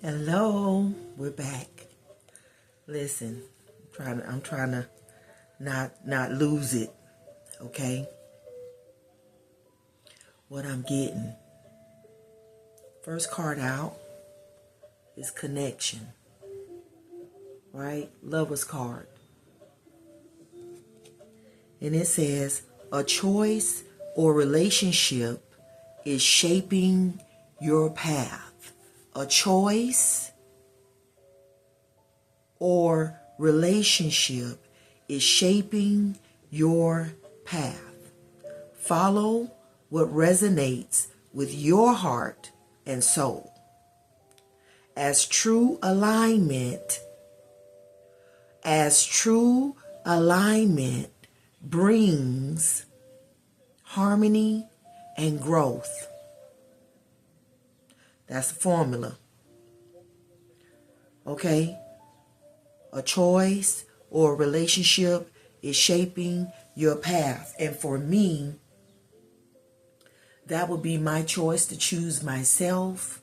Hello, we're back. Listen, I'm trying to not lose it, okay? What I'm getting. First card out is connection, right? Lover's card. And it says, a choice or relationship is shaping your path. A choice or relationship is shaping your path. Follow what resonates with your heart and soul. As true alignment brings harmony and growth. That's the formula. Okay? A choice or a relationship is shaping your path. And for me, that would be my choice to choose myself,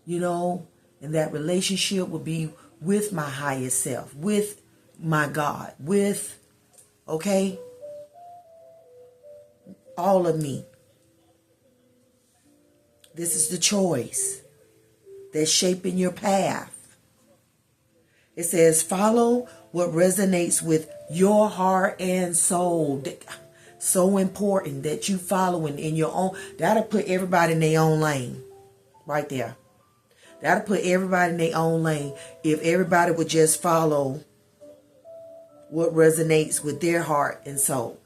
and that relationship would be with my highest self, with my God, all of me. This is the choice that's shaping your path. It says, follow what resonates with your heart and soul. So important that you following in your own. That'll put everybody in their own lane. Right there. That'll put everybody in their own lane. If everybody would just follow what resonates with their heart and soul.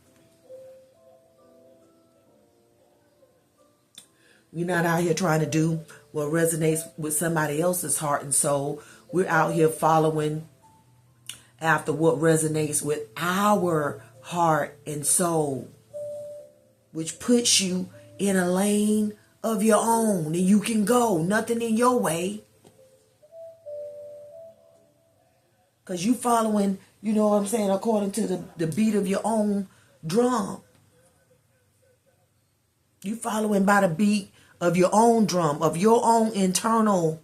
We're not out here trying to do what resonates with somebody else's heart and soul. We're out here following after what resonates with our heart and soul, which puts you in a lane of your own, and you can go. Nothing in your way. Because you following, according to the beat of your own drum. You following by the beat of your own drum, of your own internal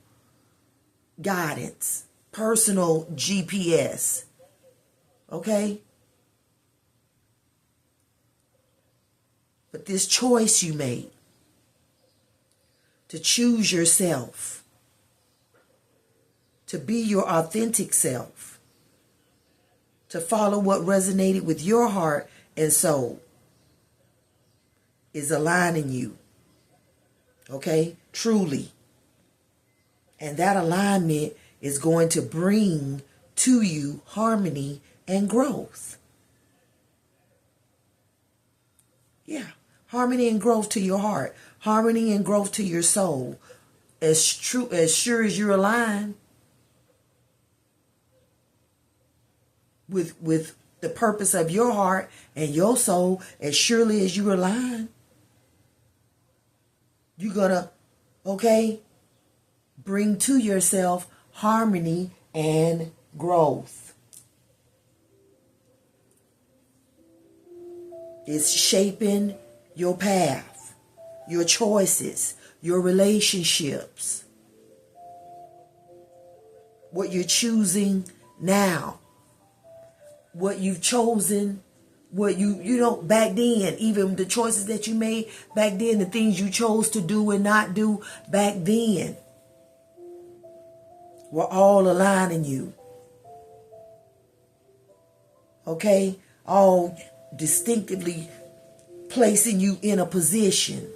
guidance, personal GPS. Okay? But this choice you made to choose yourself, to be your authentic self, to follow what resonated with your heart and soul, is aligning you. Okay? Truly. And that alignment is going to bring to you harmony and growth. Yeah. Harmony and growth to your heart. Harmony and growth to your soul. As sure as you're aligned with the purpose of your heart and your soul, as surely as you align, you're gonna, bring to yourself harmony and growth. It's shaping your path, your choices, your relationships, what you're choosing now, what you've chosen, what back then, even the choices that you made back then, the things you chose to do and not do back then, were all aligning you. Okay? All distinctively placing you in a position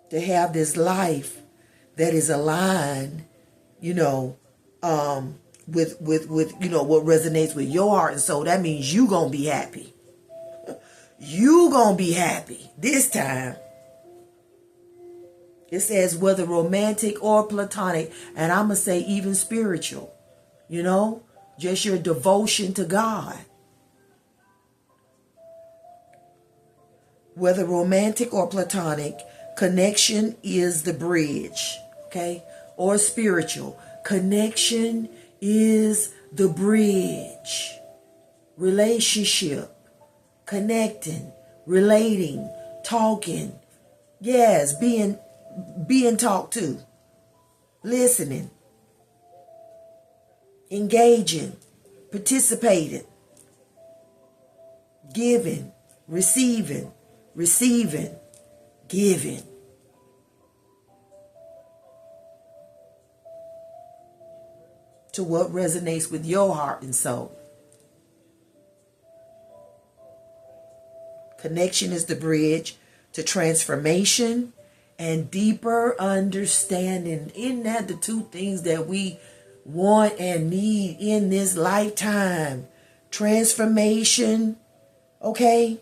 to have this life that is aligned, with what resonates with your heart and soul. That means you gonna be happy. You gonna be happy this time. It says whether romantic or platonic, and I'm gonna say even spiritual, just your devotion to God. Whether romantic or platonic, connection is the bridge, or spiritual. Connection is the bridge. Relationship, connecting, relating, talking. Yes, being talked to, listening, engaging, participating, giving, receiving, giving. To what resonates with your heart and soul. Connection is the bridge to transformation and deeper understanding. Isn't that the two things that we want and need in this lifetime? Transformation, okay?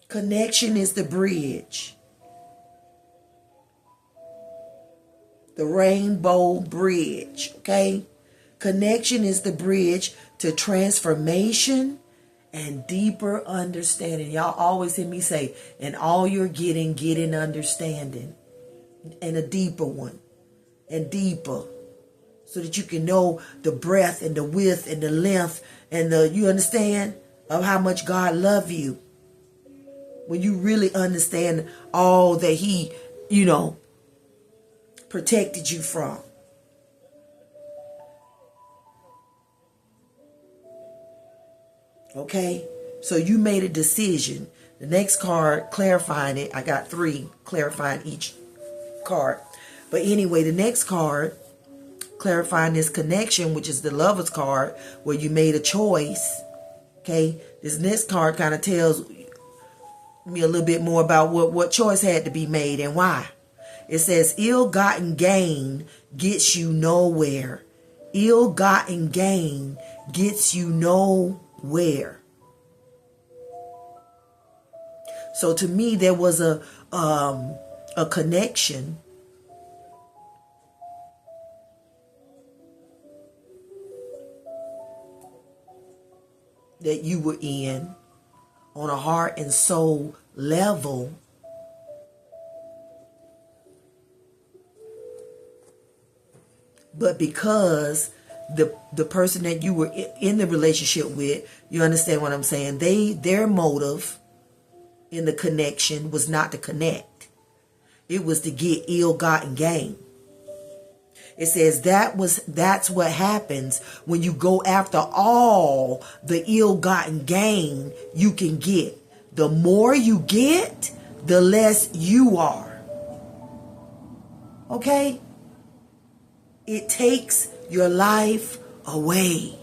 Connection is the bridge. The rainbow bridge, okay? Connection is the bridge to transformation and deeper understanding. Y'all always hear me say, and all you're getting, get an understanding. And a deeper one. And deeper. So that you can know the breadth and the width and the length and you understand, of how much God loves you. When you really understand all that He, protected you from. Okay? So you made a decision. The next card, clarifying it. I got 3 clarifying each card. But anyway, the next card, clarifying this connection, which is the Lover's card, where you made a choice. Okay? This next card kind of tells me a little bit more about what choice had to be made and why. It says, ill-gotten gain gets you nowhere. Ill-gotten gain gets you nowhere. So to me, there was a connection that you were in on a heart and soul level. But because the person that you were in the relationship with, you understand what I'm saying? Their motive in the connection was not to connect. It was to get ill-gotten gain. It says that's what happens when you go after all the ill-gotten gain you can get. The more you get, the less you are. Okay? It takes your life away.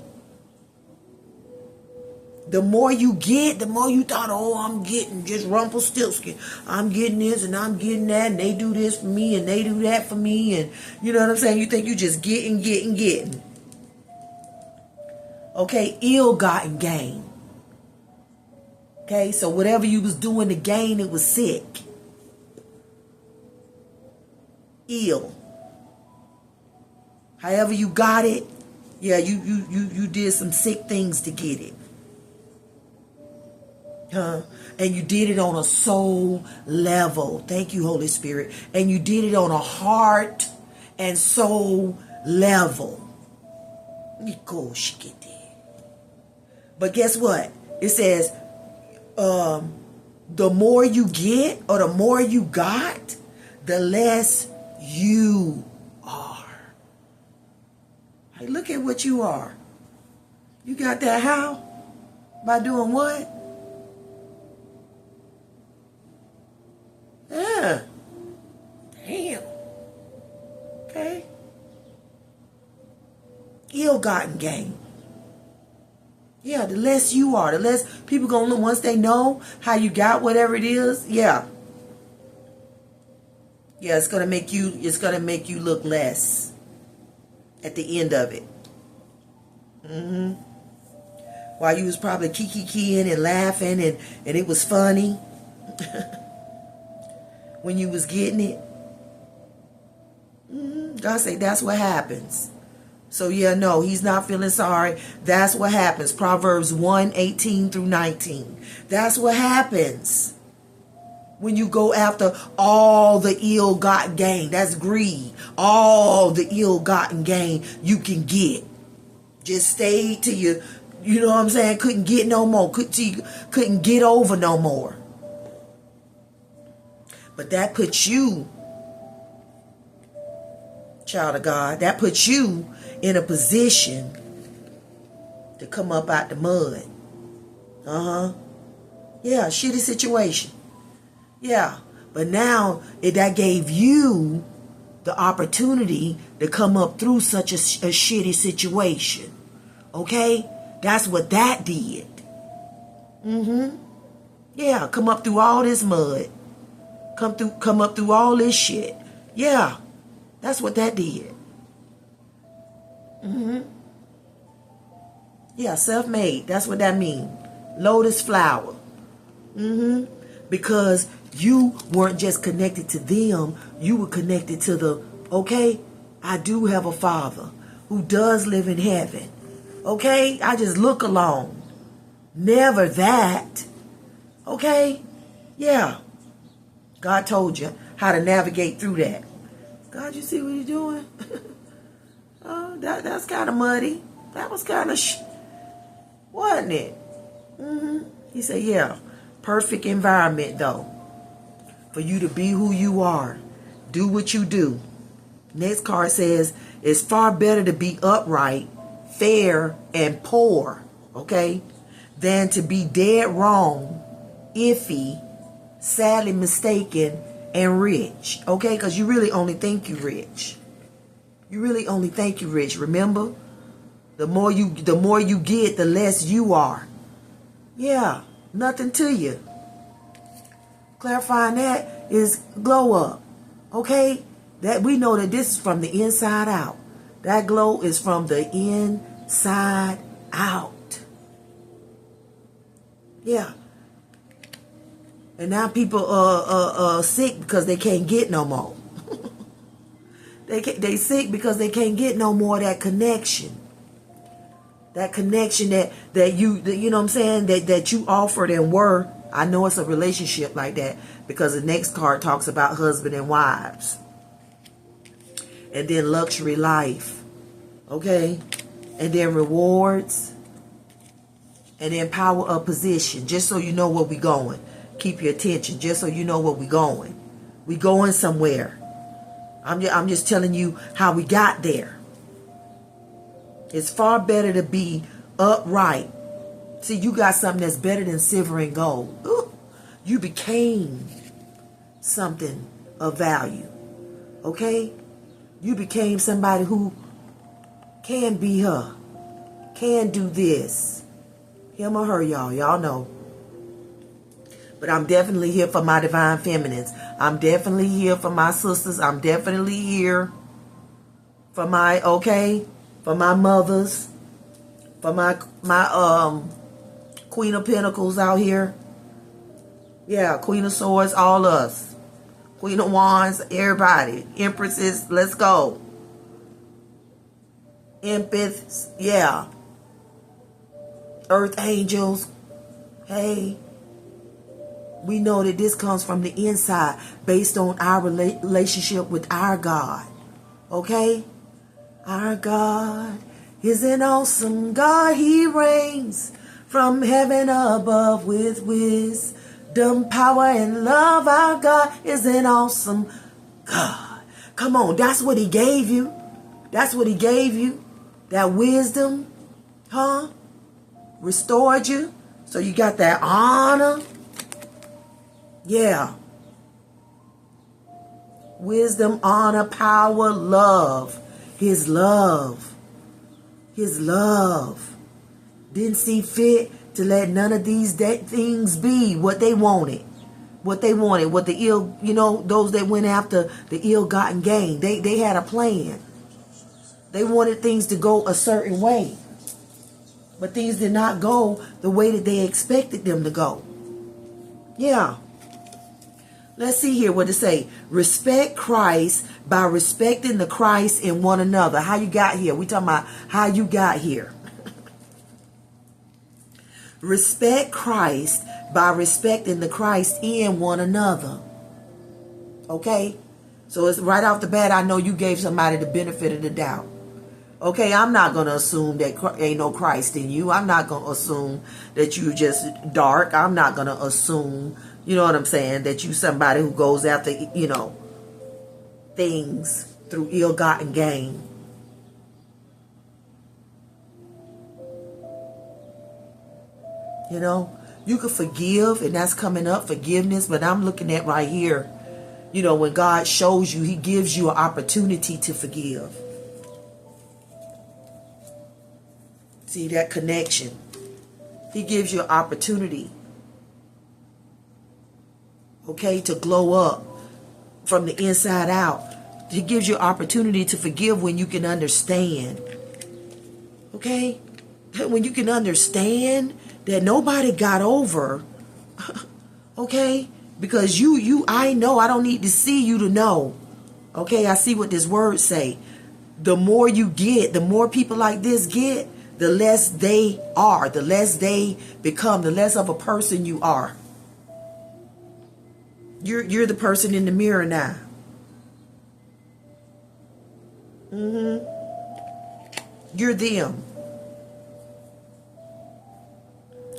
The more you get, the more you thought, I'm getting just Rumpelstiltskin. I'm getting this and I'm getting that, and they do this for me and they do that for me, and you know what I'm saying? You think you just getting. Okay, ill-gotten gain. Okay, so whatever you was doing to gain, it was sick. Ill. However you got it, yeah, you did some sick things to get it. And you did it on a soul level. Thank you, Holy Spirit. And you did it on a heart and soul level. But guess what? It says, the more you get or the more you got, the less you are. Hey, look at what you are. You got that how? By doing what? Yeah. Damn. Okay. Ill-gotten gain. Yeah, the less you are, the less people gonna, once they know how you got whatever it is, yeah. Yeah, it's gonna make you look less at the end of it. While you was probably kiki-keying and laughing and it was funny when you was getting it. God say that's what happens. So yeah, no, He's not feeling sorry. That's what happens. Proverbs 1:18-19. That's what happens when you go after all the ill-gotten gain. That's greed. All the ill-gotten gain you can get. Just stay till you You know what I'm saying? Couldn't get no more. Couldn't get over no more. But that puts you, child of God, that puts you in a position to come up out the mud. Yeah, shitty situation. Yeah. But now that gave you the opportunity to come up through such a shitty situation. Okay? That's what that did. Yeah, come up through all this mud. Come up through all this shit. Yeah, that's what that did. Yeah, self-made. That's what that means. Lotus flower. Because you weren't just connected to them. You were connected to the, okay, I do have a Father who does live in heaven. Okay, I just look along. Never that. Okay, yeah. God told you how to navigate through that. God, you see what he's doing? Oh, that's kind of muddy. That was kind of wasn't it? He said, yeah, perfect environment though. For you to be who you are. Do what you do. Next card says, it's far better to be upright, fair, and poor, okay, than to be dead wrong, iffy, sadly mistaken, and rich, okay? Because you really only think you rich. You really only think you rich. Remember, the more you get, the less you are. Yeah, nothing to you. Clarifying that is glow up, okay? That we know that this is from the inside out. That glow is from the inside out. Yeah. And now people are sick because they can't get no more. They sick because they can't get no more of that connection. That connection that you know what I'm saying, that you offered and were. I know it's a relationship like that because the next card talks about husband and wives. And then luxury life. Okay? And then rewards. And then power of position. Just so you know where we're going. Keep your attention. Just so you know where we're going. We're going somewhere. I'm just telling you how we got there. It's far better to be upright. See, you got something that's better than silver and gold. Ooh, you became something of value. Okay? You became somebody who can be her. Can do this. Him or her, y'all. Y'all know. But I'm definitely here for my divine feminines. I'm definitely here for my sisters. I'm definitely here for my, for my mothers. For my Queen of Pentacles out here. Yeah, Queen of Swords, all us. Queen of Wands, everybody. Empresses, let's go. Empaths, yeah. Earth angels, hey. We know that this comes from the inside based on our relationship with our God. Okay? Our God is an awesome God. He reigns from heaven above with wisdom, power, and love. Our God is an awesome God. Come on, that's what he gave you. That's what he gave you. That wisdom, restored you. So you got that honor. Yeah. Wisdom, honor, power, love. His love. His love. Didn't see fit to let none of these things be what they wanted. What they wanted. What the ill, those that went after the ill-gotten gain. They had a plan. They wanted things to go a certain way. But things did not go the way that they expected them to go. Yeah. Let's see here what it say. Respect Christ by respecting the Christ in one another. How you got here? We talking about how you got here. Respect Christ by respecting the Christ in one another. Okay? So it's right off the bat, I know you gave somebody the benefit of the doubt. Okay, I'm not going to assume that ain't no Christ in you. I'm not going to assume that you just dark. I'm not going to assume, you know what I'm saying, that you somebody who goes after, things through ill-gotten gain. You could forgive, and that's coming up, forgiveness, but I'm looking at right here, when God shows you, he gives you an opportunity to forgive. See that connection? He gives you an opportunity, okay, to glow up from the inside out. He gives you an opportunity to forgive when you can understand. Okay? When you can understand that nobody got over, okay? Because I know, I don't need to see you to know. Okay, I see what this word say. The more you get, the more people like this get, the less they are, the less they become, the less of a person you are. You're the person in the mirror now. You're them.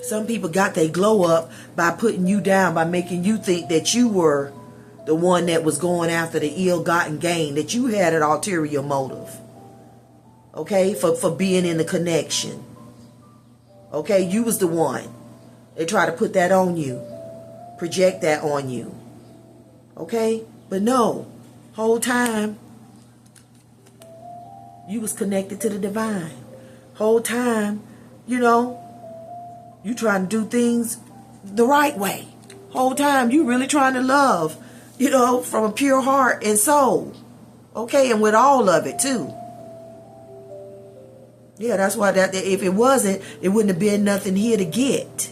Some people got their glow up by putting you down, by making you think that you were the one that was going after the ill-gotten gain, that you had an ulterior motive. Okay, for being in the connection. Okay, you was the one. They try to put that on you, project that on you. Okay, but no, whole time you was connected to the divine. Whole time, you trying to do things the right way. Whole time you really trying to love, from a pure heart and soul. Okay, and with all of it too. Yeah, that's why if it wasn't, it wouldn't have been nothing here to get.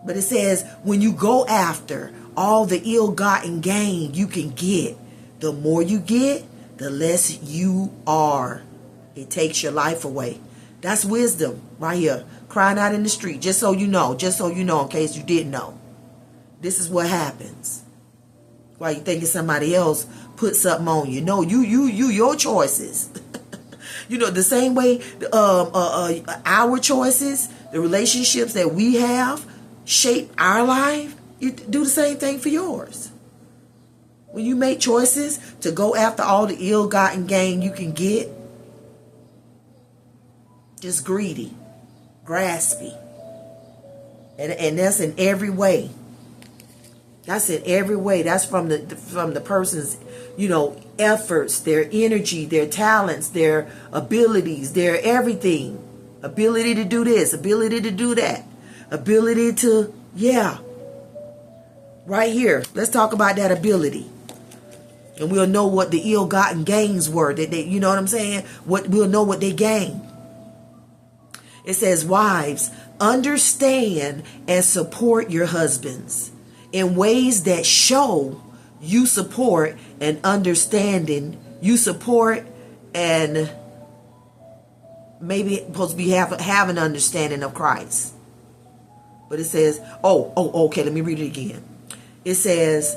But it says when you go after all the ill-gotten gain you can get, the more you get, the less you are. It takes your life away. That's wisdom right here. Crying out in the street. Just so you know, in case you didn't know. This is what happens. Why you thinking somebody else put something on you? No, your choices. The same way our choices, the relationships that we have shape our life, you do the same thing for yours. When you make choices to go after all the ill-gotten gain you can get, just greedy, graspy. And that's in every way. That's in every way. That's from the person's, efforts, their energy, their talents, their abilities, their everything. Ability to do this, ability to do that. Ability to, right here. Let's talk about that ability. And we'll know what the ill-gotten gains were. That they, you know what I'm saying? We'll know what they gained. It says, wives, understand and support your husbands in ways that show you support and understanding. You support and maybe supposed to be have an understanding of Christ. But it says, okay, let me read it again. It says,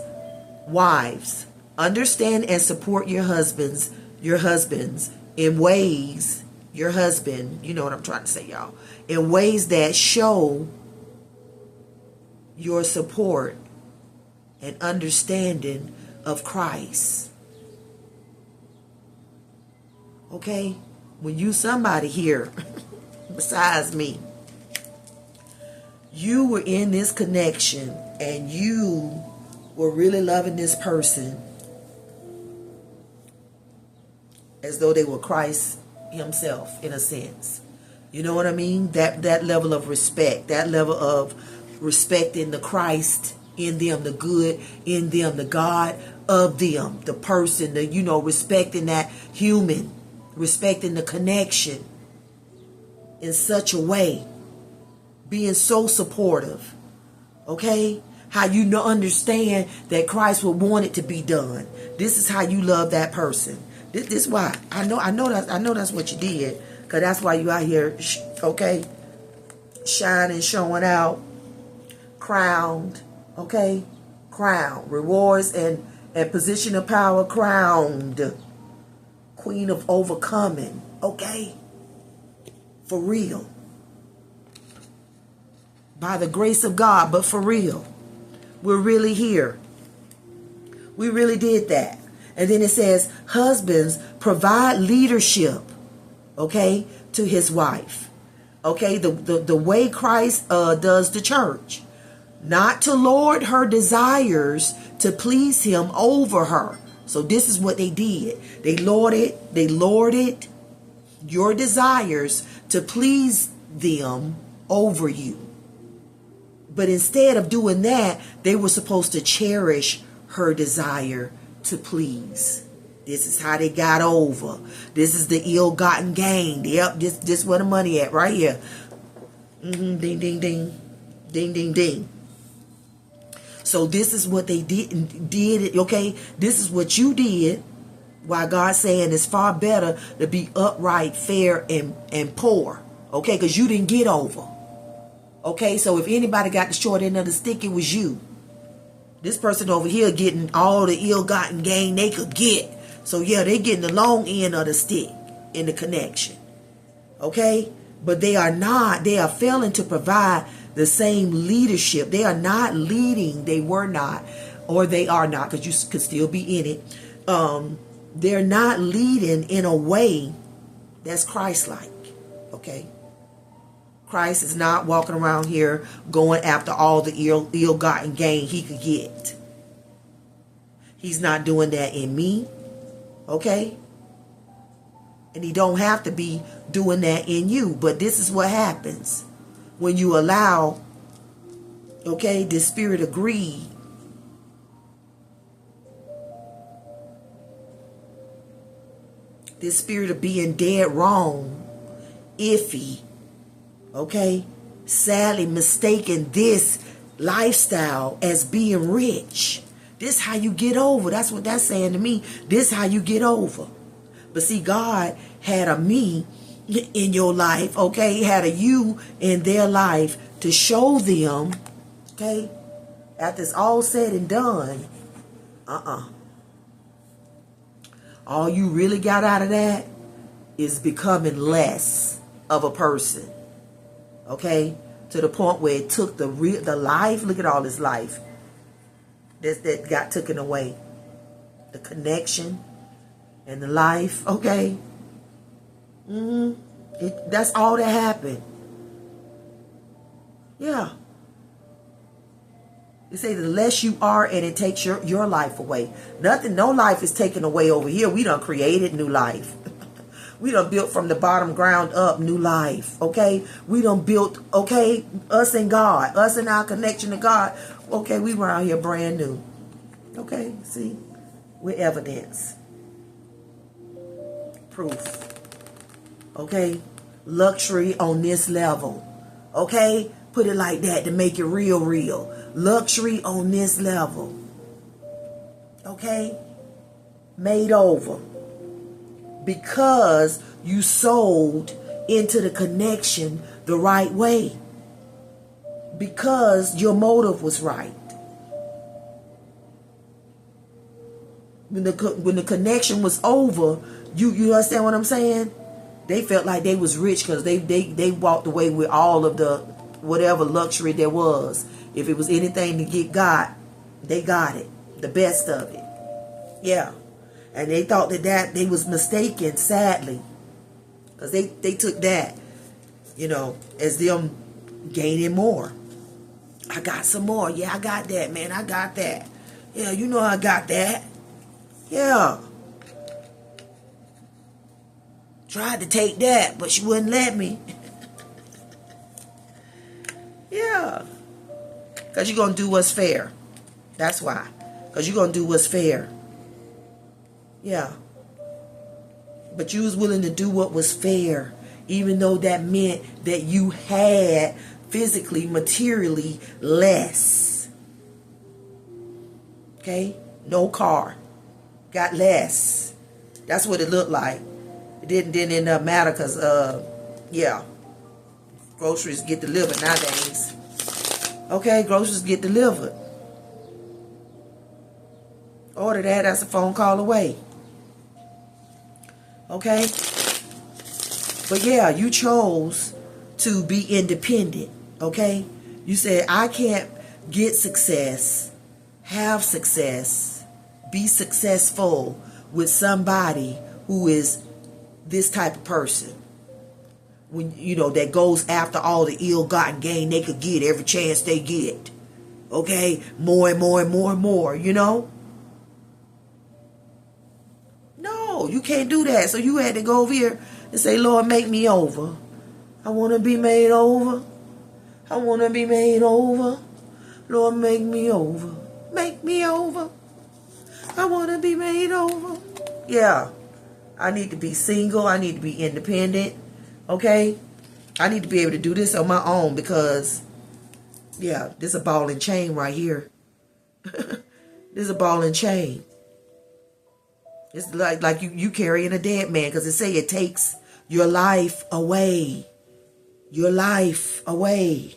wives, understand and support your husbands in ways, your husband, you know what I'm trying to say, y'all, in ways that show your support and understanding of Christ. Okay? When you somebody here, besides me, you were in this connection and you were really loving this person as though they were Christ himself, in a sense. You know what I mean? That level of respect, that level of respecting the Christ in them, the good in them, the God of them, the person, respecting that human, respecting the connection in such a way, being so supportive. Okay? How you understand that Christ would want it to be done. This is how you love that person. This is why. I know that's what you did. Because that's why you out here, okay? Shining, showing out, crowned, okay? Crowned. Rewards and position of power crowned. Queen of overcoming. Okay? For real. By the grace of God, but for real. We're really here. We really did that. And then it says, husbands, provide leadership, okay, to his wife. Okay, the way Christ does the church. Not to lord her desires to please him over her. So this is what they did. They lorded your desires to please them over you. But instead of doing that, they were supposed to cherish her desire to please. This is how they got over. This is the ill-gotten gain. Yep, this where the money at right here. Ding, ding, ding. Ding, ding, ding. So this is what they did, okay? This is what you did. While God's saying it's far better to be upright, fair, and poor. Okay, because you didn't get over. Okay, so if anybody got the short end of the stick, it was you. This person over here getting all the ill-gotten gain they could get. So yeah, they getting the long end of the stick in the connection. Okay? But they are failing to provide the same leadership. They are not leading. They were not, or they are not, because you could still be in it. They're not leading in a way that's Christ-like. Okay? Christ is not walking around here going after all the ill-gotten gain he could get. He's not doing that in me. Okay? And he don't have to be doing that in you. But this is what happens when you allow, okay, this spirit of greed. This spirit of being dead wrong, iffy, okay, sadly mistaking this lifestyle as being rich. This how you get over. That's what that's saying to me. This how you get over. But see, God had a me in your life, okay? He had a you in their life to show them, okay? After it's all said and done, all you really got out of that is becoming less of a person. Okay? To the point where it took the life, look at all this life that got taken away. The connection and the life, okay? That's all that happened. Yeah. They say the less you are and it takes your life away. No life is taken away over here. We done created new life. We done built from the bottom ground up new life. Okay? We done built, okay, us and God. Us and our connection to God. Okay, we were out here brand new. Okay, see? With evidence. Proof. Okay? Luxury on this level. Okay? Put it like that to make it real. Luxury on this level. Okay? Made over. Because you sold into the connection the right way. Because your motive was right. When the connection was over, you understand what I'm saying? They felt like they was rich because they walked away with all of the whatever luxury there was. If it was anything to get got, they got it. The best of it. Yeah. And they thought that they was mistaken, sadly. Because they took that, as them gaining more. I got some more. Yeah, I got that, man. I got that. Yeah, I got that. Yeah. Tried to take that, but she wouldn't let me. Yeah. Because you're going to do what's fair. That's why. Because you're going to do what's fair. Yeah. But you was willing to do what was fair, even though that meant that you had physically, materially less. Okay? No car. Got less. That's what it looked like. It didn't end up matter because, yeah. Groceries get delivered nowadays. Okay, groceries get delivered. Order that, that's a phone call away. Okay? But yeah, you chose to be independent. Okay? You said, I can't get success, have success, be successful with somebody who is this type of person. When that goes after all the ill-gotten gain they could get every chance they get. Okay? More and more and more and more, No, you can't do that. So you had to go over here and say, Lord, make me over. I want to be made over. I want to be made over. Lord, make me over. Make me over. I want to be made over. Yeah. I need to be single. I need to be independent. Okay? I need to be able to do this on my own because, yeah, this is a ball and chain right here. This is a ball and chain. It's like you carrying a dead man because it say it takes your life away. Your life away.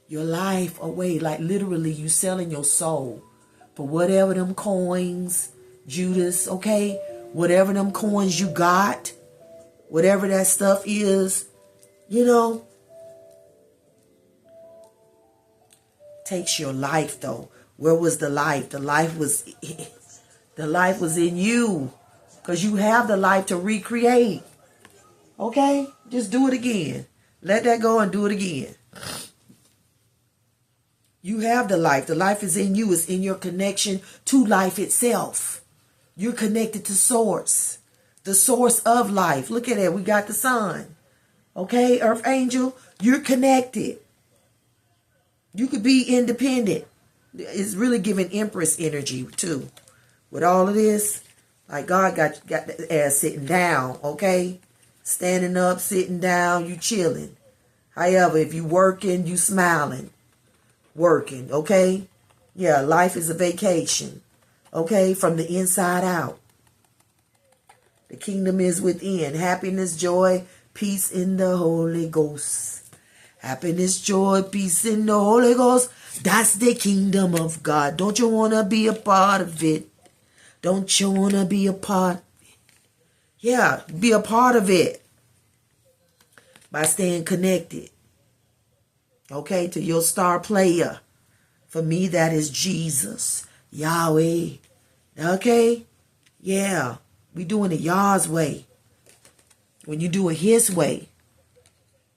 Your life away. Like literally you selling your soul for whatever them coins, Judas, okay? Whatever them coins you got, whatever that stuff is, takes your life though. Where was the life? The life was in you. Because you have the life to recreate. Okay? Just do it again. Let that go and do it again. You have the life. The life is in you. It's in your connection to life itself. You're connected to source. The source of life. Look at it. We got the sun. Okay, Earth Angel, you're connected. You could be independent. It's really giving Empress energy too. With all of this, like God got the ass sitting down, okay? Standing up, sitting down, you chilling. However, if you working, you smiling. Working, okay? Yeah, life is a vacation, okay? From the inside out. The kingdom is within. Happiness, joy, peace in the Holy Ghost. Happiness, joy, peace in the Holy Ghost. That's the kingdom of God. Don't you want to be a part of it? Don't you want to be a part? Yeah, be a part of it. By staying connected. Okay, to your star player. For me, that is Jesus. Yahweh. Okay? Yeah. We doing it Yah's way. When you do it His way.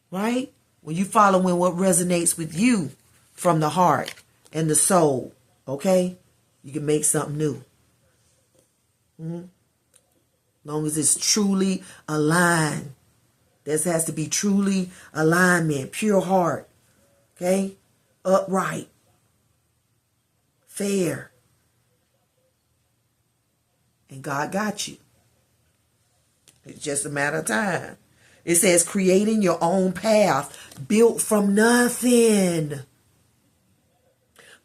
Right? When you following what resonates with you from the heart and the soul. Okay? You can make something new. Long as it's truly aligned. This has to be truly alignment. Pure heart. Okay? Upright. Fair. And God got you. It's just a matter of time. It says creating your own path built from nothing.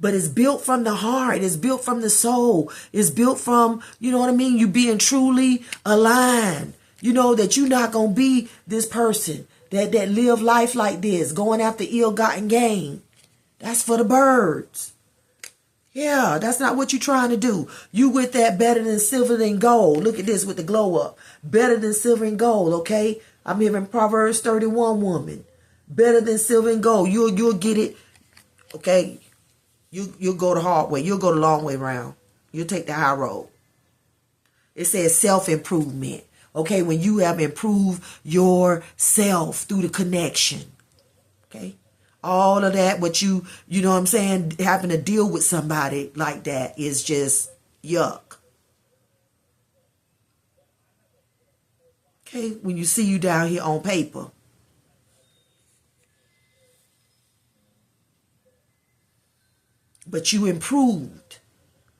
But it's built from the heart. It's built from the soul. It's built from, you being truly aligned. You know that you're not going to be this person that live life like this, going after ill-gotten gain. That's for the birds. Yeah, that's not what you're trying to do. You with that better than silver than gold. Look at this with the glow up. Better than silver and gold, okay? I'm hearing Proverbs 31 woman. Better than silver and gold. You'll get it, okay? You'll go the hard way. You'll go the long way around. You'll take the high road. It says self-improvement. Okay, when you have improved yourself through the connection. Okay? All of that, what you know what I'm saying, having to deal with somebody like that is just yuck. Okay, when you see you down here on paper. But you improved.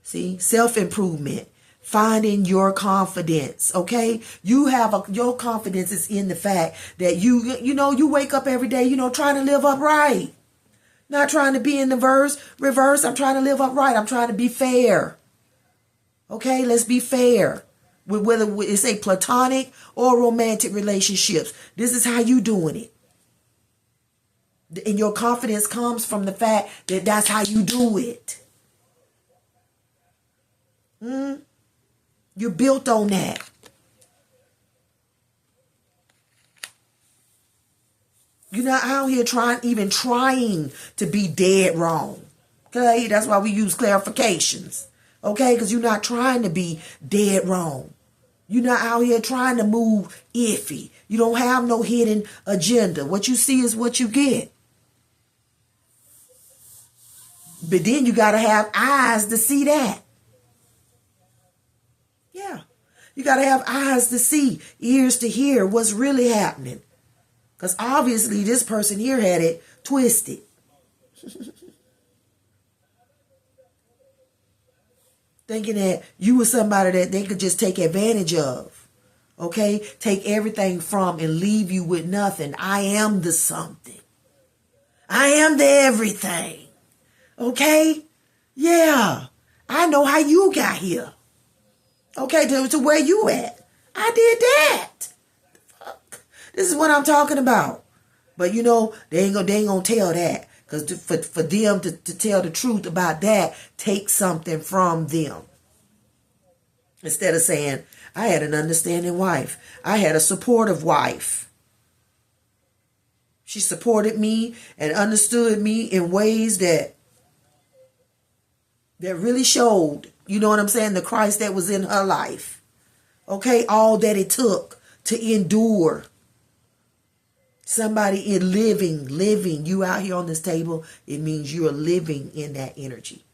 See, self-improvement. Finding your confidence, okay? Your confidence is in the fact that you wake up every day, trying to live upright. Not trying to be in the reverse. I'm trying to live upright. I'm trying to be fair. Okay, let's be fair. Whether it's a platonic or romantic relationships. This is how you doing it. And your confidence comes from the fact that that's how you do it. You're built on that. You're not out here even trying to be dead wrong. Okay? That's why we use clarifications. Okay? Because you're not trying to be dead wrong. You're not out here trying to move iffy. You don't have no hidden agenda. What you see is what you get. But then you got to have eyes to see that. Yeah. You got to have eyes to see, ears to hear what's really happening. Because obviously this person here had it twisted. Thinking that you were somebody that they could just take advantage of. Okay? Take everything from and leave you with nothing. I am the something. I am the everything. Okay? Yeah. I know how you got here. Okay, to where you at. I did that. Fuck. This is what I'm talking about. But you know, they ain't gonna tell that. Because for them to tell the truth about that, take something from them. Instead of saying, I had an understanding wife. I had a supportive wife. She supported me and understood me in ways that really showed, you know what I'm saying, the Christ that was in her life. Okay, all that it took to endure. Somebody in living, you out here on this table, it means you are living in that energy.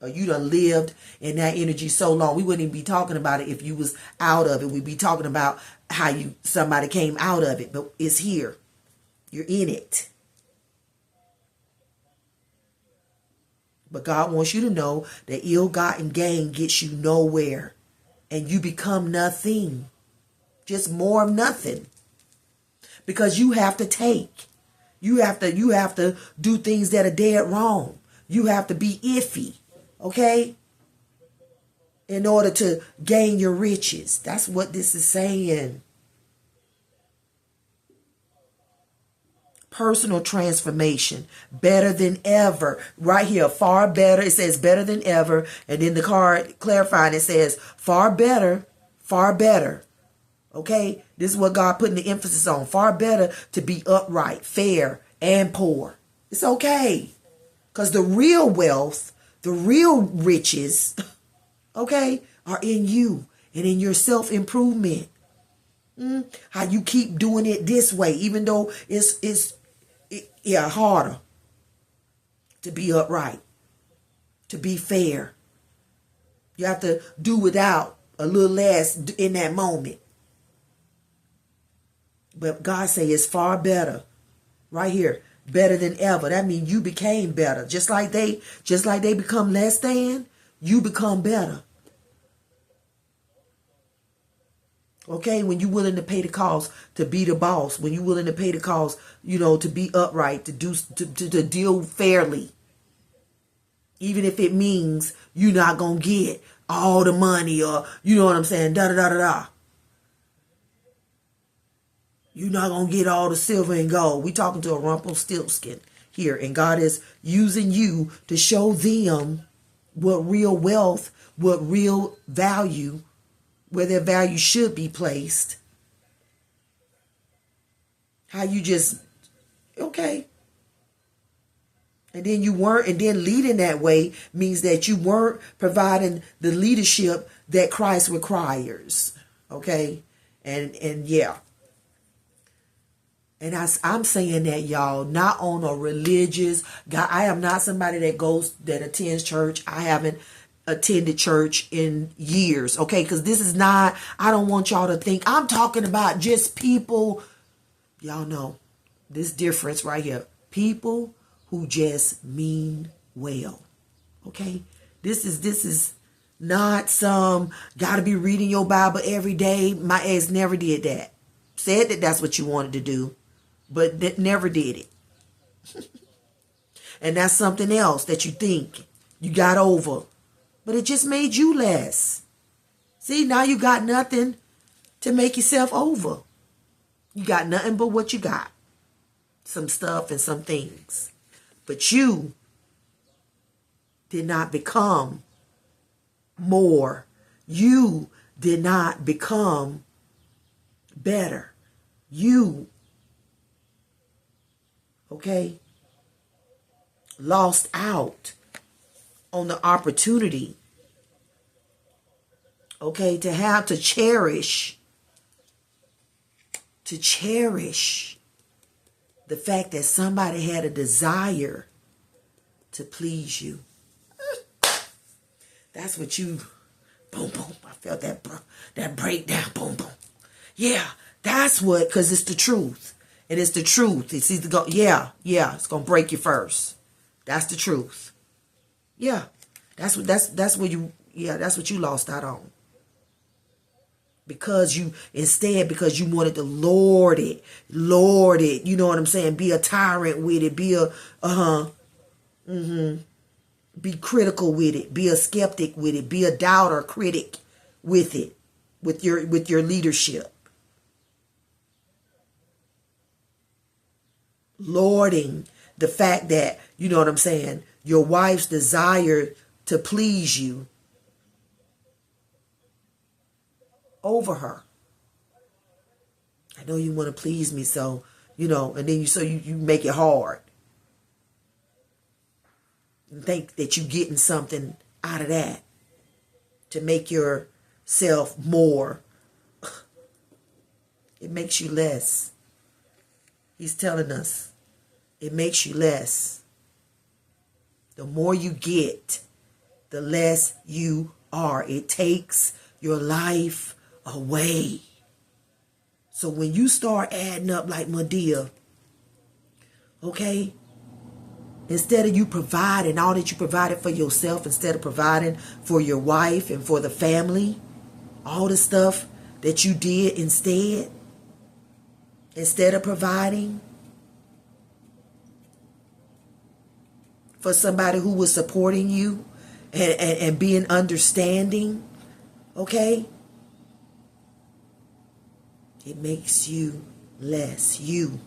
Or you done lived in that energy so long. We wouldn't even be talking about it if you was out of it. We'd be talking about how somebody came out of it, but it's here. You're in it. But God wants you to know that ill-gotten gain gets you nowhere. And you become nothing. Just more of nothing. Because you have to take. You have to do things that are dead wrong. You have to be iffy. Okay? In order to gain your riches. That's what this is saying. Personal transformation. Better than ever. Right here. Far better. It says better than ever. And then the card clarifying it says far better. Far better. Okay? This is what God putting the emphasis on. Far better to be upright, fair, and poor. It's okay. Because the real wealth, the real riches, okay, are in you and in your self-improvement. How you keep doing it this way, even though it's harder to be upright, to be fair. You have to do without a little less in that moment. But God say it's far better. Right here. Better than ever. That means you became better. Just like they become less than, you become better. Okay, when you're willing to pay the cost to be the boss, when you're willing to pay the cost, to be upright, to deal fairly. Even if it means you're not going to get all the money or, you know what I'm saying, da-da-da-da-da. You're not going to get all the silver and gold. We're talking to a Rumpelstiltskin here. And God is using you to show them what real wealth, what real value, where their value should be placed. How you just, okay. And then you weren't, and then leading that way means that you weren't providing the leadership that Christ requires. Okay. And yeah. And I'm saying that, y'all, not on a religious, God, I am not somebody that attends church. I haven't attended church in years, okay? Because this is not, I don't want y'all to think, I'm talking about just people, y'all know, this difference right here. People who just mean well, okay? This is not some, gotta be reading your Bible every day. My ex never did that. Said that that's what you wanted to do. But that never did it. And that's something else that you think you got over. But it just made you less. See, now you got nothing to make yourself over. You got nothing but what you got. Some stuff and some things. But you did not become more. You did not become better. You, okay, lost out on the opportunity, okay, to cherish the fact that somebody had a desire to please you. That's what you, boom, boom. I felt that breakdown, boom, boom. Yeah, that's what, because it's the truth. And it's the truth. It's either it's going to break you first. That's the truth. Yeah, that's what you lost out on. Because you wanted to lord it, you know what I'm saying? Be a tyrant with it, be critical with it, be a skeptic with it, be a doubter critic with it, with your leadership. Lording the fact that, you know what I'm saying, your wife's desire to please you over her. I know you want to please me, so, you know, and then you make it hard. And think that you're getting something out of that to make yourself more. It makes you less. He's telling us it makes you less. The more you get, the less you are. It takes your life away. So when you start adding up like Madea, okay, instead of you providing all that you provided for yourself, instead of providing for your wife and for the family, all the stuff that you did instead of providing for somebody who was supporting you and being understanding, okay, it makes you less you.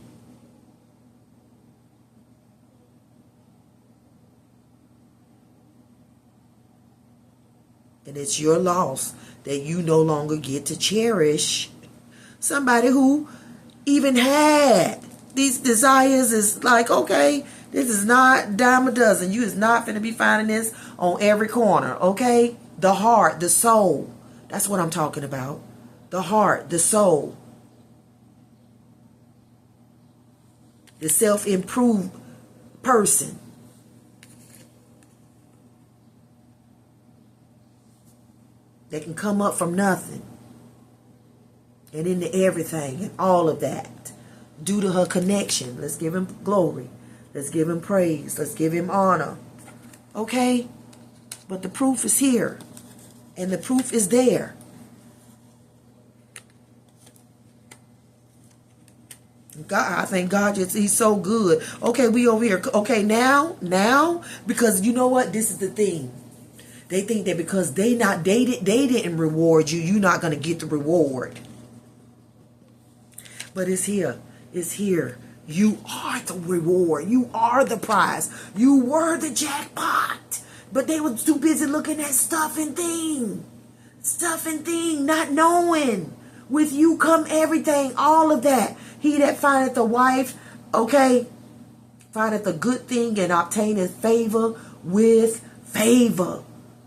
And it's your loss that you no longer get to cherish somebody who even had these desires. Is like, okay, this is not dime a dozen. You is not going to be finding this on every corner, okay? The heart, the soul. That's what I'm talking about. The heart, the soul. The self-improved person. That can come up from nothing and into everything and all of that due to her connection. Let's give him glory. Let's give him praise. Let's give him honor. Okay? But the proof is here. And the proof is there. God, I thank God, he's so good. Okay, we over here. Okay, now, because you know what? This is the thing. They think that because they didn't reward you, you're not going to get the reward. But it's here. It's here. You are the reward. You are the prize. You were the jackpot. But they were too busy looking at stuff and thing, not knowing. With you come everything, all of that. He that findeth a wife, okay, findeth a good thing and obtaineth favor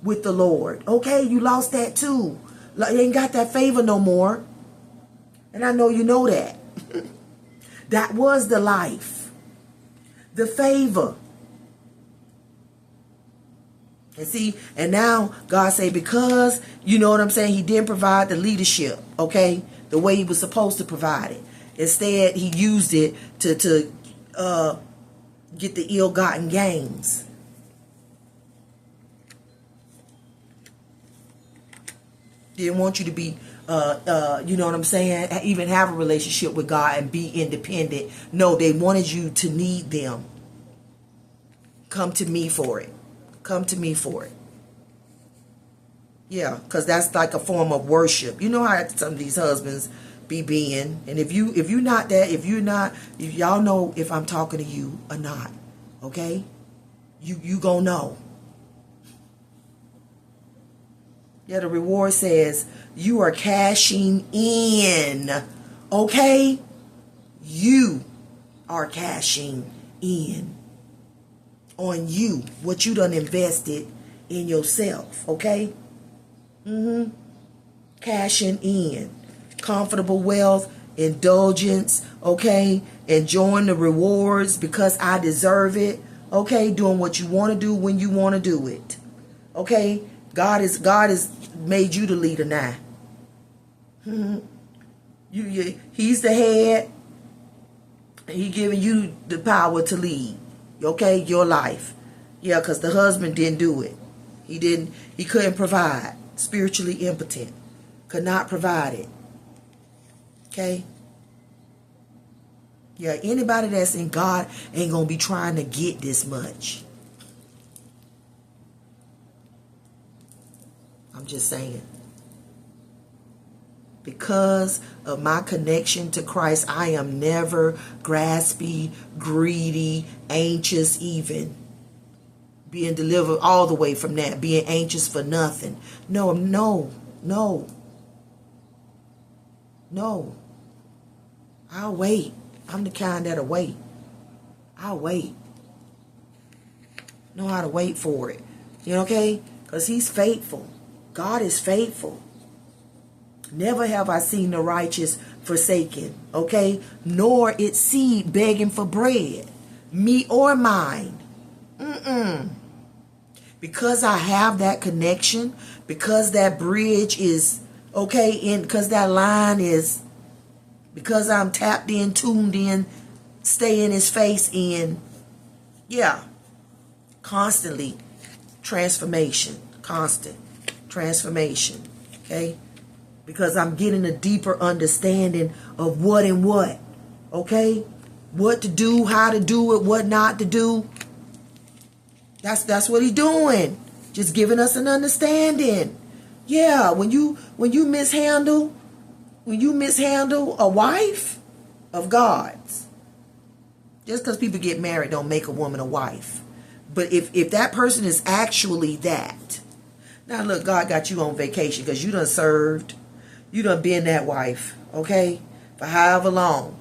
with the Lord. Okay, you lost that too. You ain't got that favor no more. And I know you know that. That was the life. The favor. And see, and now God say, because, you know what I'm saying, he didn't provide the leadership, okay, the way he was supposed to provide it. Instead, he used it to get the ill-gotten gains. Didn't want you to be, you know what I'm saying, even have a relationship with God and be independent. No, they wanted you to need them. Come to me for it. Come to me for it. Yeah, because that's like a form of worship. You know how some of these husbands be being. And if you're not that, if y'all know if I'm talking to you or not, okay? You gonna know. Yeah, the reward says you are cashing in. Okay? You are cashing in on you, what you done invested in yourself. Okay? Cashing in. Comfortable wealth, indulgence, okay? Enjoying the rewards because I deserve it. Okay? Doing what you want to do when you want to do it. Okay? God is made you the leader now. He's the head. He giving you the power to lead. Okay? Your life. Yeah, because the husband didn't do it. He couldn't provide. Spiritually impotent. Could not provide it. Okay? Yeah, anybody that's in God ain't going to be trying to get this much. I'm just saying. Because of my connection to Christ, I am never graspy, greedy, anxious even. Being delivered all the way from that. Being anxious for nothing. No. I'll wait. I'm the kind that'll wait. I'll wait. Know how to wait for it. You know, okay? Because he's faithful. God is faithful. Never have I seen the righteous forsaken, okay? Nor its seed begging for bread, me or mine. Because I have that connection, because that bridge is, okay, and because that line is, because I'm tapped in, tuned in, stay in his face in, yeah, constantly, transformation, constant transformation, okay? Because I'm getting a deeper understanding of what and what, okay? What to do, how to do it, what not to do. That's what he's doing. Just giving us an understanding. Yeah, when you mishandle a wife of God's, just because people get married don't make a woman a wife. But if that person is actually that, now look, God got you on vacation because you done served. You done been that wife, okay? For however long.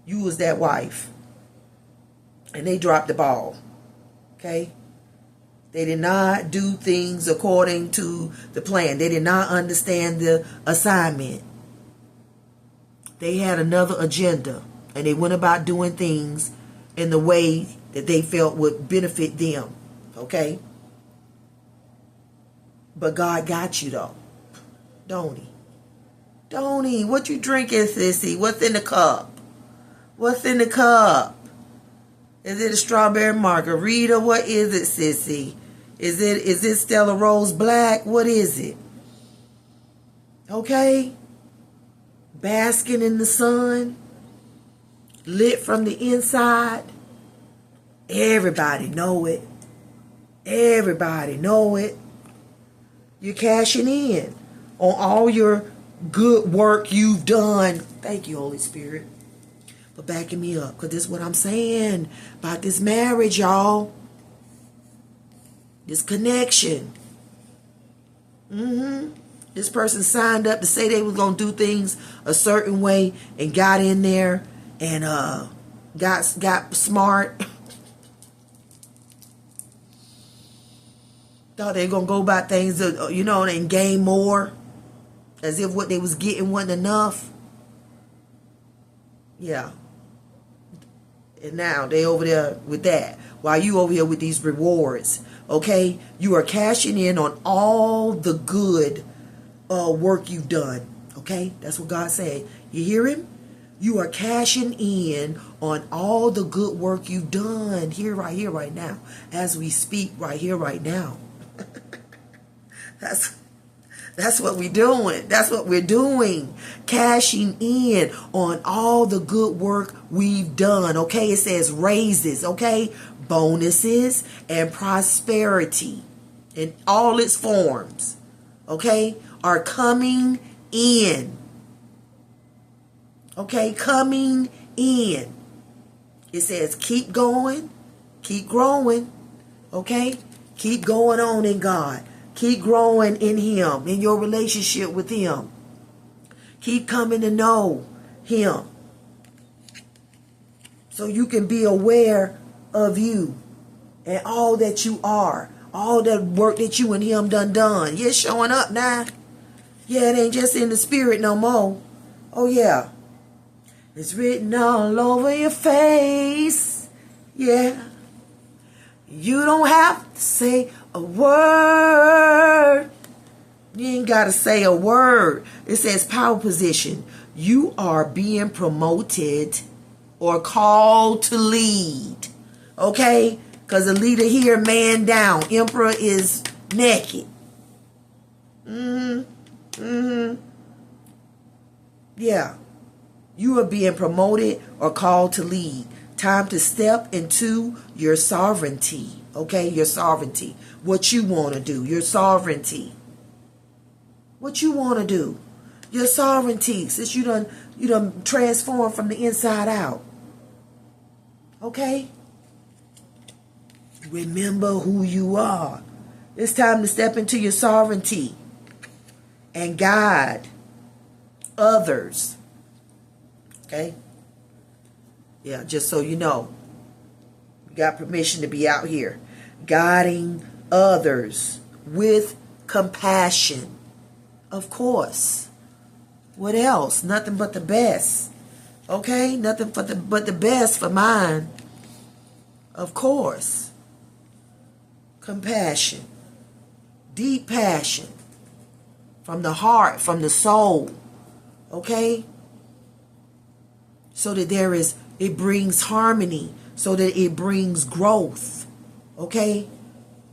You was that wife. And they dropped the ball, okay? They did not do things according to the plan. They did not understand the assignment. They had another agenda. And they went about doing things in the way that they felt would benefit them, okay? But God got you though, don't he? Don't he? What you drinking, sissy? What's in the cup? What's in the cup? Is it a strawberry margarita? What is it, sissy? Is it Stella Rose Black? What is it? Okay? Basking in the sun. Lit from the inside. Everybody know it. Everybody know it. You're cashing in on all your good work you've done. Thank you, Holy Spirit, for backing me up. Because this is what I'm saying about this marriage, y'all. This connection. This person signed up to say they was going to do things a certain way and got in there and got smart. Thought they were going to go about things, and gain more. As if what they was getting wasn't enough. Yeah. And now they over there with that. While you over here with these rewards. Okay? You are cashing in on all the good work you've done. Okay? That's what God said. You hear him? You are cashing in on all the good work you've done. Here, right now. As we speak, right here, right now. That's what we're doing. That's what we're doing. Cashing in on all the good work we've done. Okay, it says raises. Okay, bonuses and prosperity in all its forms. Okay, are coming in. Okay, coming in. It says keep going, keep growing. Okay, keep going on in God. Keep growing in him, in your relationship with him. Keep coming to know him. So you can be aware of you and all that you are. All that work that you and him done. You're showing up now. Yeah, it ain't just in the spirit no more. Oh yeah. It's written all over your face. Yeah. You don't have to say a word. You ain't got to say a word. It says power position. You are being promoted or called to lead. Okay? Because the leader here, man down. Emperor is naked. Yeah. You are being promoted or called to lead. Time to step into your sovereignty. Okay? Your sovereignty. What you want to do. Your sovereignty. What you want to do. Your sovereignty. Since you done transformed from the inside out. Okay? Remember who you are. It's time to step into your sovereignty and guide others. Okay? Yeah, just so you know. You got permission to be out here guiding others with compassion. Of course. What else? Nothing but the best. Okay? Nothing but the best for mine. Of course. Compassion. Deep passion. From the heart, from the soul. Okay? So that it brings harmony. So that it brings growth. Okay?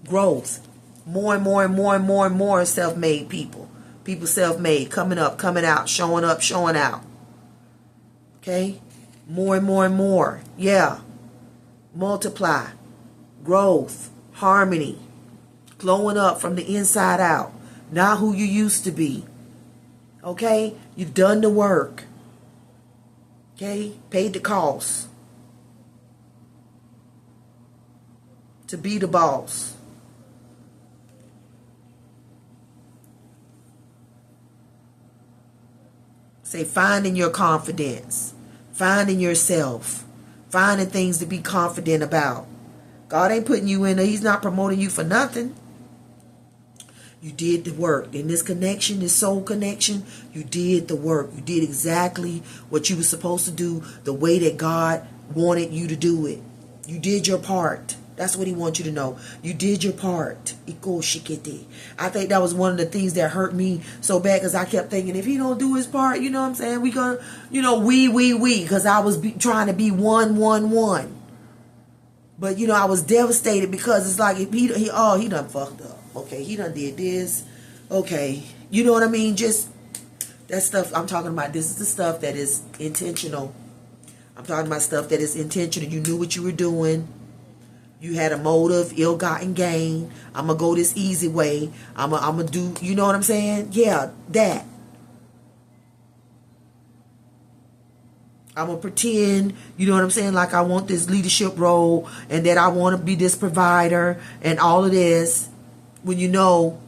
Growth. More and more and more and more and more self-made people. People self-made. Coming up, coming out. Showing up, showing out. Okay? More and more and more. Yeah. Multiply. Growth. Harmony. Glowing up from the inside out. Not who you used to be. Okay? You've done the work. Okay? Paid the cost. To be the boss. Say, finding your confidence. Finding yourself. Finding things to be confident about. God ain't putting you in there. He's not promoting you for nothing. You did the work. In this connection, this soul connection, you did the work. You did exactly what you were supposed to do the way that God wanted you to do it. You did your part. That's what he wants you to know. You did your part. I think that was one of the things that hurt me so bad because I kept thinking if he don't do his part, you know what I'm saying? We gonna, we. Because I was trying to be one. But, I was devastated because it's like, if he done fucked up. Okay, he done did this. Okay, you know what I mean? Just that stuff I'm talking about. This is the stuff that is intentional. I'm talking about stuff that is intentional. You knew what you were doing. You had a motive, ill-gotten gain. I'm going to go this easy way. I'm going to do, you know what I'm saying? Yeah, that. I'm going to pretend, you know what I'm saying, like I want this leadership role and that I want to be this provider and all of this when you know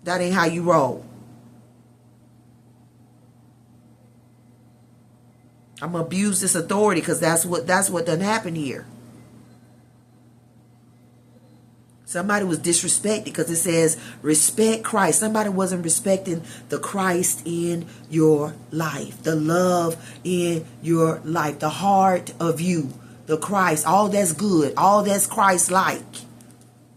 that ain't how you roll. I'm going to abuse this authority because that's what done happened here. Somebody was disrespected because it says respect Christ. Somebody wasn't respecting the Christ in your life. The love in your life. The heart of you. The Christ. All that's good. All that's Christ-like.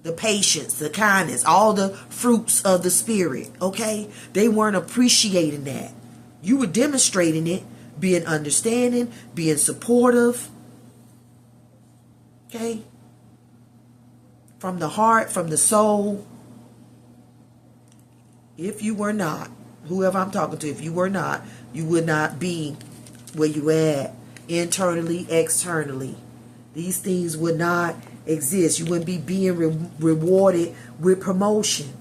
The patience. The kindness. All the fruits of the Spirit. Okay? They weren't appreciating that. You were demonstrating it. Being understanding. Being supportive. Okay? From the heart, from the soul. If you were not, whoever I'm talking to, if you were not, you would not be where you at. Internally, externally. These things would not exist. You wouldn't be being rewarded with promotion.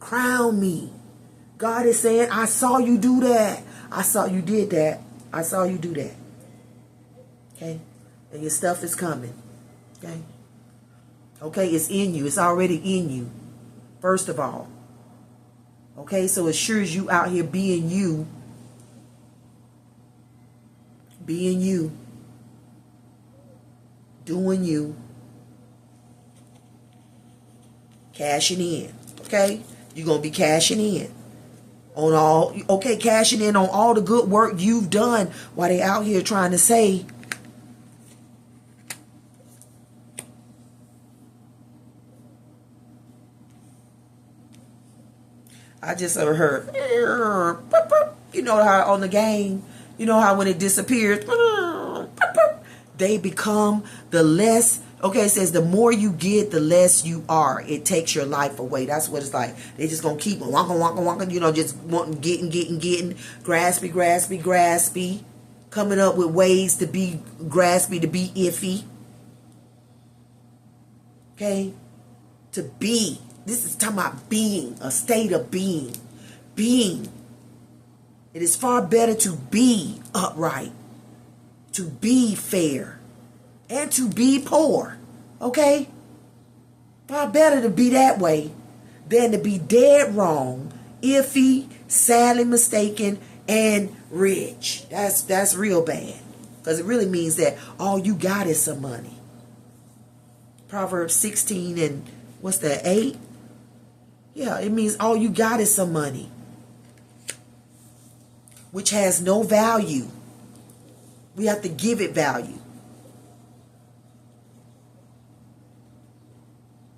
Crown me. God is saying, I saw you do that. I saw you did that. I saw you do that. Okay? And your stuff is coming. Okay? Okay, it's in you. It's already in you. First of all. Okay, so as sure as you out here being you, doing you, cashing in. Okay, you're gonna be cashing in on all. Okay, cashing in on all the good work you've done while they out here trying to say, I just ever heard, you know how on the game, you know how when it disappears, they become the less. Okay, it says the more you get, the less you are. It takes your life away. That's what it's like. They just gonna keep wonka, you know, just wanting, getting, graspy, coming up with ways to be graspy, to be iffy. Okay, to be. This is talking about being, a state of being. Being. It is far better to be upright, to be fair, and to be poor. Okay? Far better to be that way than to be dead wrong, iffy, sadly mistaken, and rich. That's real bad. Because it really means that all you got is some money. Proverbs 16 and what's that, 8? Yeah, it means all you got is some money, which has no value. We have to give it value.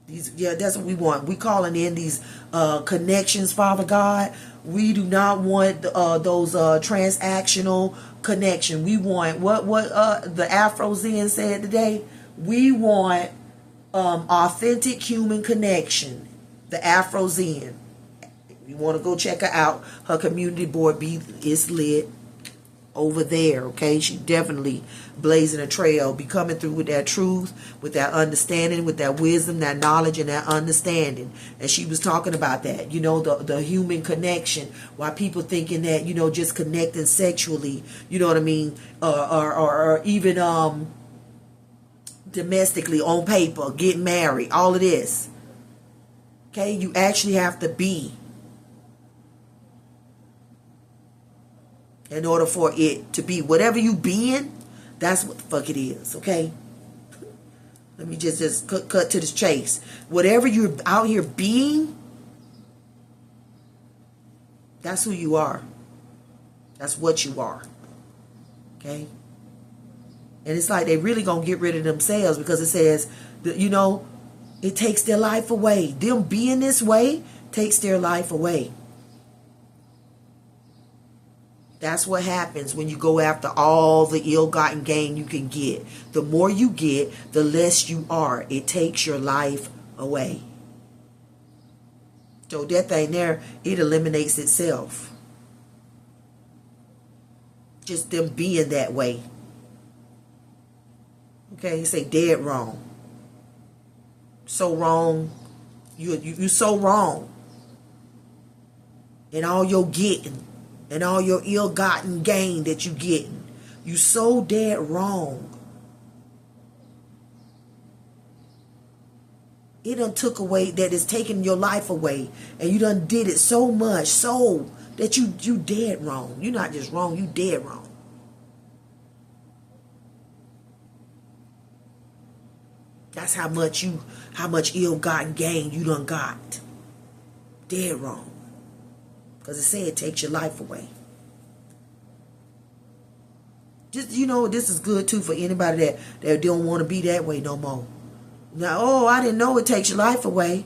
That's what we want. We calling in these connections, Father God. We do not want those transactional connection. We want what the Afro Zen said today. We want authentic human connection. The Afro Zen. You want to go check her out. Her community board is lit over there. Okay, she definitely blazing a trail, be coming through with that truth, with that understanding, with that wisdom, that knowledge, and that understanding. And she was talking about that, you know, the human connection. Why people thinking that, you know, just connecting sexually, you know what I mean, or even domestically on paper, getting married, all of this. Okay, you actually have to be in order for it to be. Whatever you being, that's what the fuck it is, okay? Let me just cut to the chase. Whatever you're out here being, that's who you are. That's what you are, okay? And it's like they really gonna get rid of themselves because it says that, you know, it takes their life away. Them being this way takes their life away. That's what happens when you go after all the ill-gotten gain you can get. The more you get, the less you are. It takes your life away. So that thing there, it eliminates itself. Just them being that way. Okay, you say dead wrong. So wrong. You so wrong. And all your getting. And all your ill-gotten gain that you getting. You so dead wrong. It done took away, that is taking your life away. And you done did it so much, so that you dead wrong. You're not just wrong, you dead wrong. That's how much ill-gotten gain you done got. Dead wrong. Because it said it takes your life away. Just, you know, this is good too for anybody that don't want to be that way no more. Now, oh, I didn't know it takes your life away.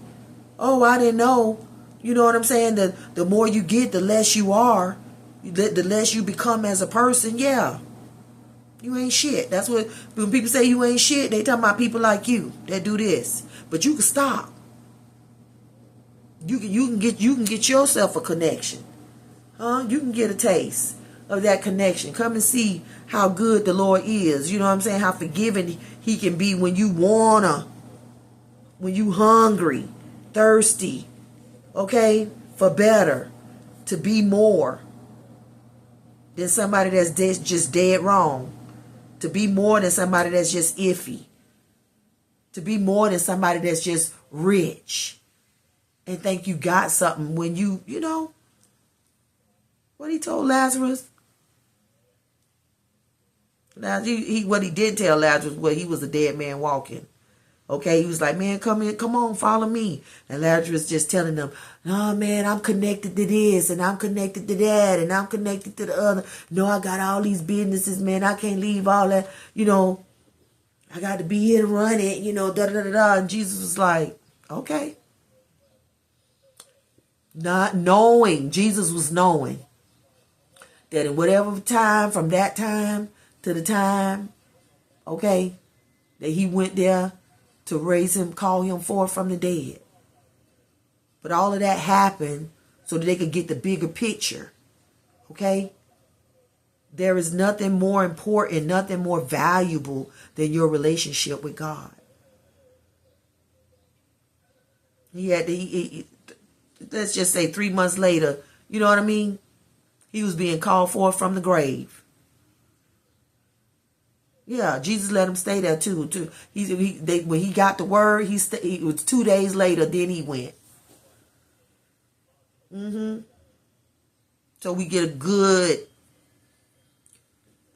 Oh, I didn't know. You know what I'm saying? The more you get, the less you are. The less you become as a person. Yeah. You ain't shit. That's what, when people say you ain't shit, they talking about people like you that do this. But you can stop. You can get yourself a connection. Huh? You can get a taste of that connection. Come and see how good the Lord is. You know what I'm saying? How forgiving he can be when you wanna, when you hungry, thirsty, okay, for better, to be more than somebody that's just dead wrong. To be more than somebody that's just iffy. To be more than somebody that's just rich. and think you got something when you know what he told Lazarus. Now what he did tell Lazarus was he was a dead man walking. Okay, he was like, man, come in, come on, follow me. And Lazarus just telling them, no, man, I'm connected to this, and I'm connected to that, and I'm connected to the other. No, I got all these businesses, man. I can't leave all that, I got to be here to run it, da-da-da-da. And Jesus was like, okay. Not knowing, Jesus was knowing that in whatever time, from that time to the time, okay, that he went there to raise him, call him forth from the dead. But all of that happened so that they could get the bigger picture. Okay? There is nothing more important, nothing more valuable than your relationship with God. Let's just say 3 months later, you know what I mean? He was being called forth from the grave. Yeah, Jesus let him stay there too. When he got the word, it was 2 days later, then he went. So we get a good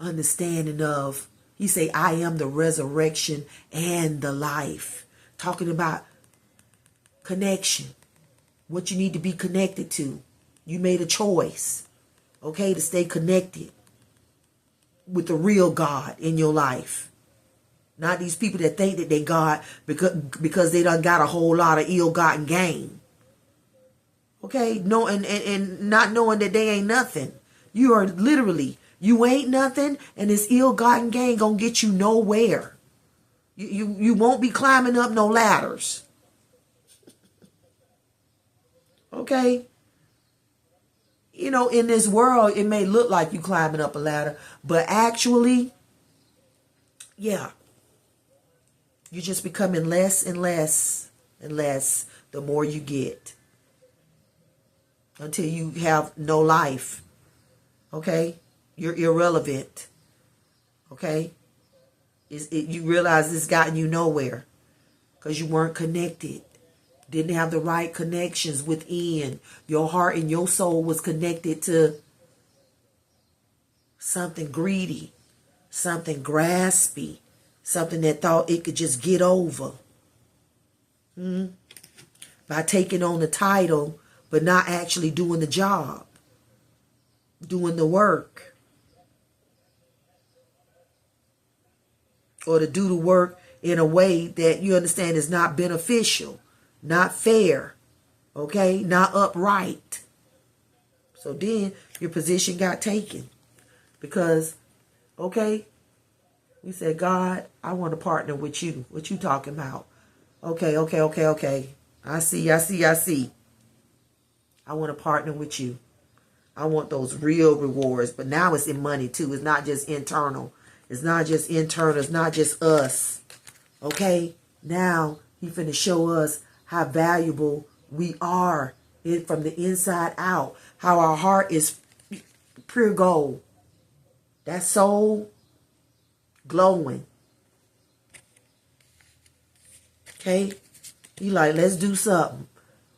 understanding of, he say, I am the resurrection and the life. Talking about connection. What you need to be connected to. You made a choice, okay, to stay connected with the real God in your life. Not these people that think that they God because they done got a whole lot of ill-gotten gain. Okay? No, and not knowing that they ain't nothing. You are literally, you ain't nothing, and this ill-gotten gain gonna get you nowhere. You won't be climbing up no ladders. Okay? In this world, it may look like you climbing up a ladder, but actually, yeah, you're just becoming less and less and less the more you get until you have no life. Okay? You're irrelevant. Okay? You realize it's gotten you nowhere because you weren't connected. Didn't have the right connections within. Your heart and your soul was connected to something greedy, something graspy, something that thought it could just get over. By taking on the title, but not actually doing the job, doing the work. Or to do the work in a way that you understand is not beneficial. Not fair, okay? Not upright. So then your position got taken. Because, okay, we said, God, I want to partner with you. What you talking about? Okay. I see. I want to partner with you. I want those real rewards. But now it's in money too. It's not just internal. It's not just internal. It's not just us. Okay? Now he finna show us how valuable we are from the inside out. How our heart is pure gold. That soul glowing. Okay? He like, let's do something.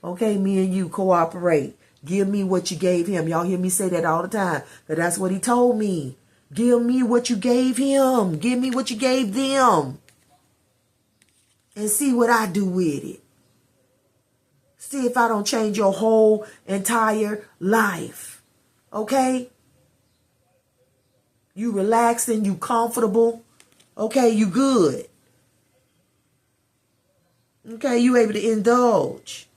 Okay, me and you cooperate. Give me what you gave him. Y'all hear me say that all the time. But that's what he told me. Give me what you gave him. Give me what you gave them. And see what I do with it. See if I don't change your whole entire life. Okay? You relaxing, you comfortable. Okay, you good. Okay, you able to indulge.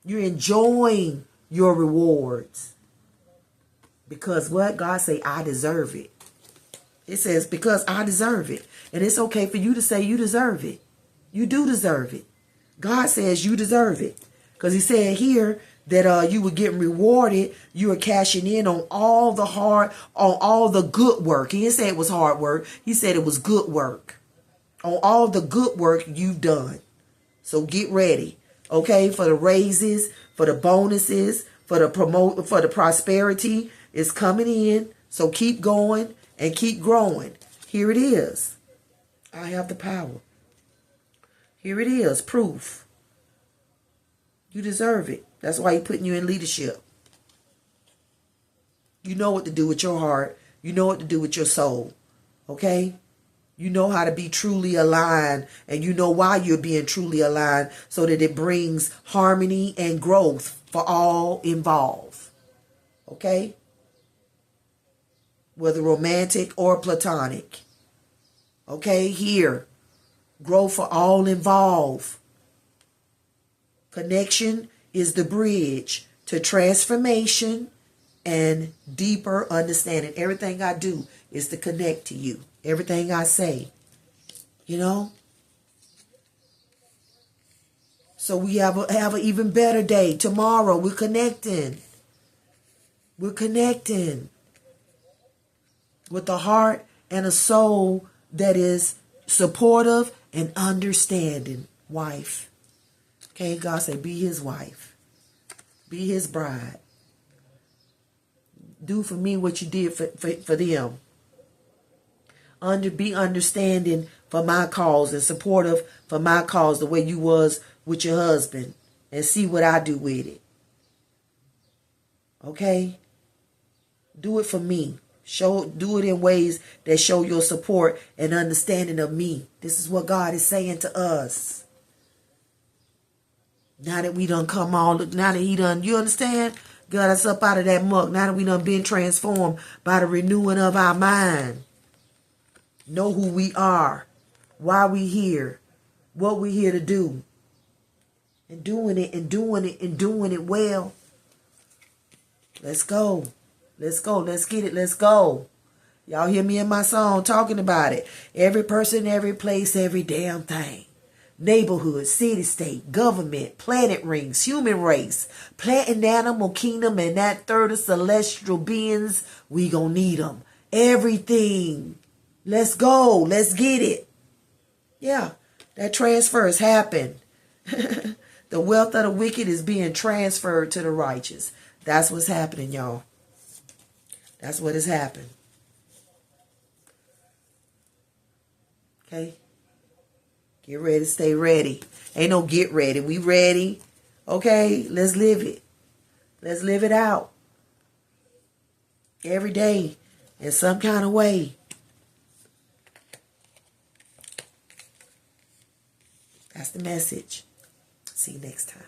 You're enjoying your rewards. Because what? God say, I deserve it. It says, because I deserve it. And it's okay for you to say you deserve it. You do deserve it. God says you deserve it. Because he said here that you were getting rewarded. You were cashing in on all the good work. He didn't say it was hard work. He said it was good work. On all the good work you've done. So get ready. Okay, for the raises, for the bonuses, for the prosperity is coming in. So keep going and keep growing. Here it is. I have the power. Here it is, proof. You deserve it. That's why He's putting you in leadership. You know what to do with your heart. You know what to do with your soul. Okay? You know how to be truly aligned, and you know why you're being truly aligned, so that it brings harmony and growth for all involved. Okay? Whether romantic or platonic. Okay? Here. Growth for all involved. Connection is the bridge to transformation and deeper understanding. Everything I do is to connect to you. Everything I say. You know? So we have an even better day. Tomorrow we're connecting. We're connecting with a heart and a soul that is supportive and understanding. Wife. Okay, God said, be His wife. Be His bride. Do for me what you did for them. Be understanding for my cause and supportive for my cause the way you was with your husband, and see what I do with it. Okay? Do it for me. Do it in ways that show your support and understanding of me. This is what God is saying to us. Now that we done now that He done, you understand? Got us up out of that muck. Now that we done been transformed by the renewing of our mind. Know who we are. Why we here. What we here to do. And doing it well. Let's go. Let's go. Let's get it. Let's go. Y'all hear me in my song talking about it. Every person, every place, every damn thing. Neighborhood, city, state, government, planet rings, human race, plant and animal kingdom, and that third of celestial beings. We gonna need them. Everything. Let's go. Let's get it. Yeah, that transfer has happened. The wealth of the wicked is being transferred to the righteous. That's what's happening, y'all. That's what has happened. Okay? Get ready, stay ready. Ain't no get ready. We ready. Okay? Let's live it. Let's live it out. Every day. In some kind of way. That's the message. See you next time.